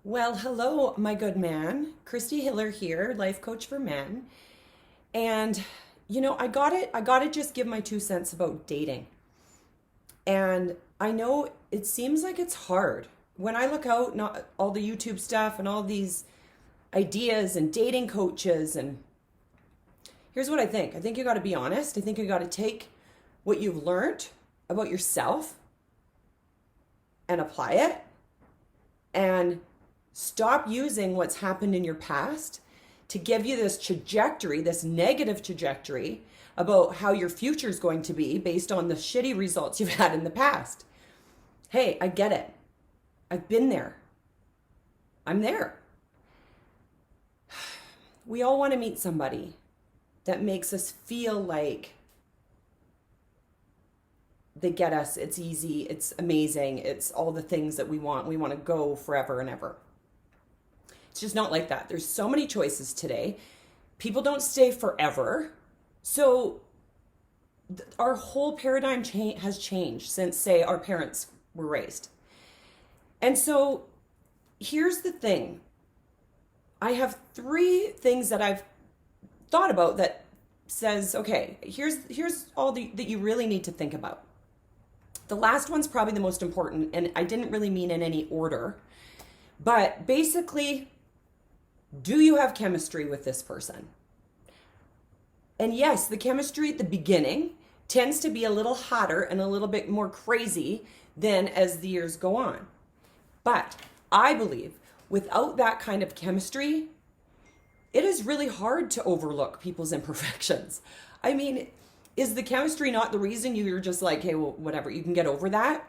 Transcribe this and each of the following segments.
Well, hello, my good man. Kristi Hiller here, life coach for men. And I got to just give my 2 cents about dating. And I know it seems like it's hard. When I look out, not all the YouTube stuff and all these ideas and dating coaches, and here's what I think. I think you got to be honest. I think you got to take what you've learned about yourself and apply it, and stop using what's happened in your past to give you this trajectory, this negative trajectory about how your future is going to be based on the shitty results you've had in the past. Hey, I get it. I've been there. I'm there. We all want to meet somebody that makes us feel like they get us, it's easy, it's amazing, it's all the things that we want. We want to go forever and ever. It's just not like that. There's so many choices today. People don't stay forever. So our whole paradigm has changed since, say, our parents were raised. And so here's the thing. I have 3 things that I've thought about that says, okay, here's all that you really need to think about. The last one's probably the most important, and I didn't really mean in any order. But basically, do you have chemistry with this person? And yes, the chemistry at the beginning tends to be a little hotter and a little bit more crazy than as the years go on. But I believe without that kind of chemistry, it is really hard to overlook people's imperfections. I mean, is the chemistry not the reason you're just like, hey, well, whatever, you can get over that?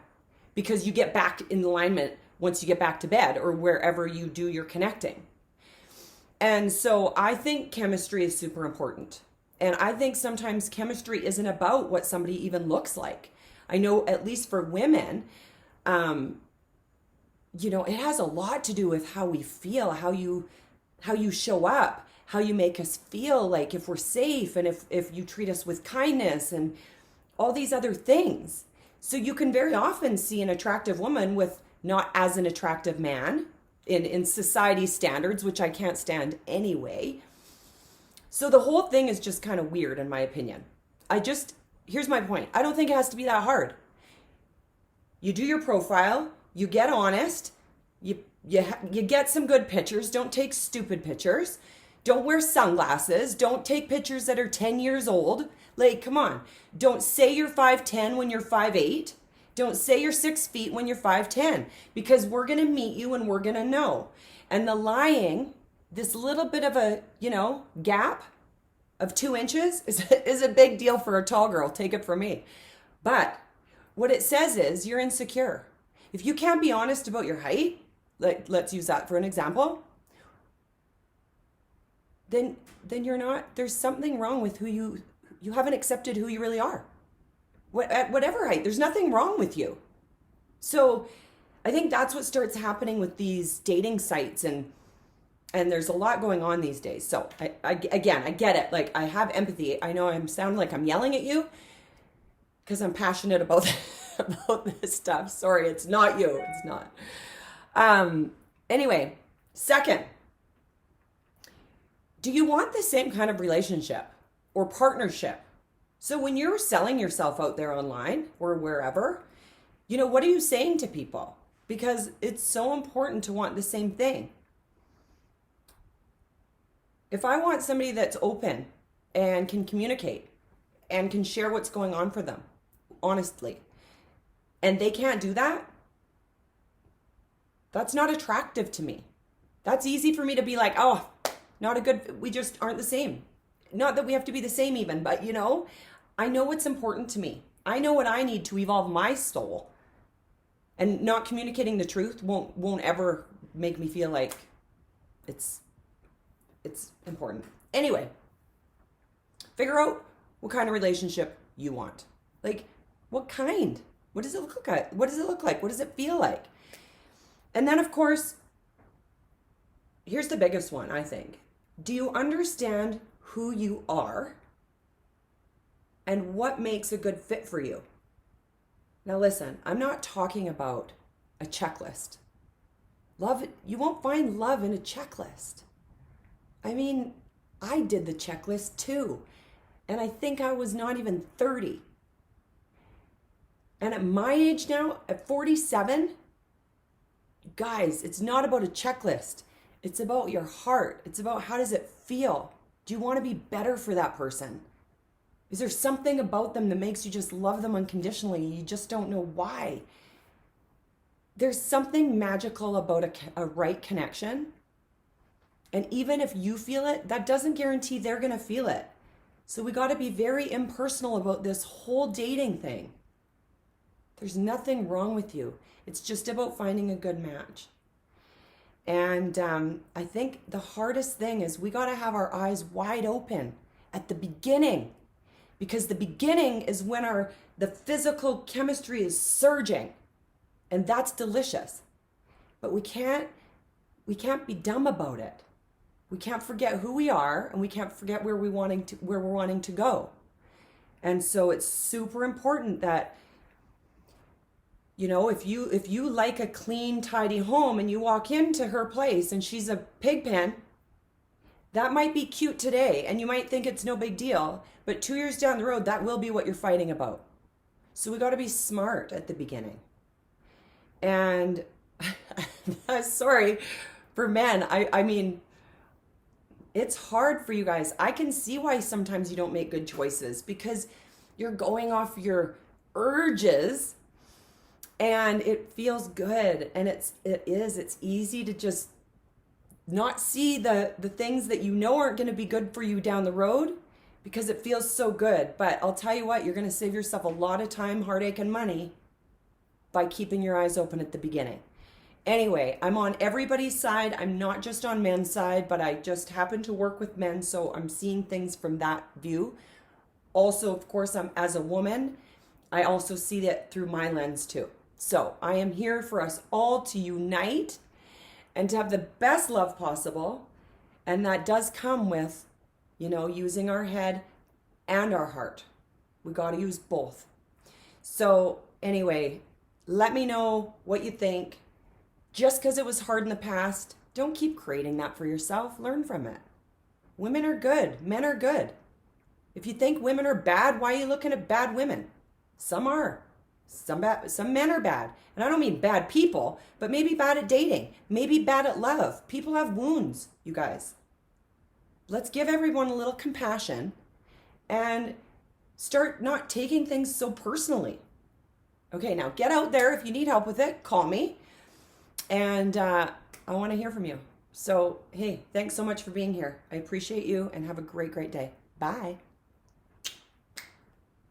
Because you get back in alignment once you get back to bed or wherever you do your connecting. And so I think chemistry is super important. And I think sometimes chemistry isn't about what somebody even looks like. I know at least for women, it has a lot to do with how we feel, how you show up, how you make us feel like if we're safe, and if you treat us with kindness and all these other things. So you can very often see an attractive woman with not as an attractive man in society standards, which I can't stand anyway. So the whole thing is just kind of weird in my opinion. Here's my point. I don't think it has to be that hard. You do your profile, you get honest, you get some good pictures. Don't take stupid pictures. Don't wear sunglasses. Don't take pictures that are 10 years old. Like, come on. Don't say you're 5'10" when you're 5'8". Don't say you're 6 feet when you're 5'10", because we're going to meet you and we're going to know. And the lying, this little bit of a, gap of 2 inches is a big deal for a tall girl. Take it from me. But what it says is you're insecure. If you can't be honest about your height, like let's use that for an example, then you're not, there's something wrong with who you haven't accepted who you really are. At whatever height, there's nothing wrong with you. So I think that's what starts happening with these dating sites, and there's a lot going on these days. So I get it. Like, I have empathy. I know I'm sounding like I'm yelling at you because I'm passionate about about this stuff. Sorry, it's not you. It's not. Anyway, second, do you want the same kind of relationship or partnership? So when you're selling yourself out there online or wherever, what are you saying to people? Because it's so important to want the same thing. If I want somebody that's open and can communicate and can share what's going on for them, honestly, and they can't do that, that's not attractive to me. That's easy for me to be like, oh, we just aren't the same. Not that we have to be the same even, but I know what's important to me. I know what I need to evolve my soul. And not communicating the truth won't ever make me feel like it's important. Anyway, figure out what kind of relationship you want. Like, what kind? What does it look like? What does it look like? What does it feel like? And then, of course, here's the biggest one, I think. Do you understand who you are and what makes a good fit for you? Now listen, I'm not talking about a checklist. Love, you won't find love in a checklist. I mean, I did the checklist too. And I think I was not even 30. And at my age now, at 47, guys, it's not about a checklist. It's about your heart. It's about how does it feel? Do you want to be better for that person? Is there something about them that makes you just love them unconditionally? You just don't know why. There's something magical about a right connection. And even if you feel it, that doesn't guarantee they're going to feel it. So we got to be very impersonal about this whole dating thing. There's nothing wrong with you. It's just about finding a good match. And I think the hardest thing is we got to have our eyes wide open at the beginning, because the beginning is when the physical chemistry is surging, and that's delicious. But we can't be dumb about it. We can't forget who we are, and we can't forget where we're wanting to go. And so it's super important that, you know, if you like a clean, tidy home and you walk into her place and she's a pig pen, that might be cute today and you might think it's no big deal, but 2 years down the road, that will be what you're fighting about. So we got to be smart at the beginning. And sorry for men, I mean, it's hard for you guys. I can see why sometimes you don't make good choices, because you're going off your urges and it feels good. And it's easy to just not see the things that you know aren't going to be good for you down the road because it feels so good. But I'll tell you what, you're going to save yourself a lot of time, heartache, and money by keeping your eyes open at the beginning. Anyway, I'm on everybody's side. I'm not just on men's side, but I just happen to work with men, so I'm seeing things from that view. Also, of course, as a woman, I also see that through my lens too. So I am here for us all to unite and to have the best love possible. And that does come with, you know, using our head and our heart. We got to use both. So anyway, let me know what you think. Just because it was hard in the past, don't keep creating that for yourself. Learn from it. Women are good. Men are good. If you think women are bad, why are you looking at bad women? Some are. Some men are bad. And I don't mean bad people, but maybe bad at dating. Maybe bad at love. People have wounds, you guys. Let's give everyone a little compassion and start not taking things so personally. Okay, now get out there. If you need help with it, call me. And I want to hear from you. So, hey, thanks so much for being here. I appreciate you and have a great, great day. Bye.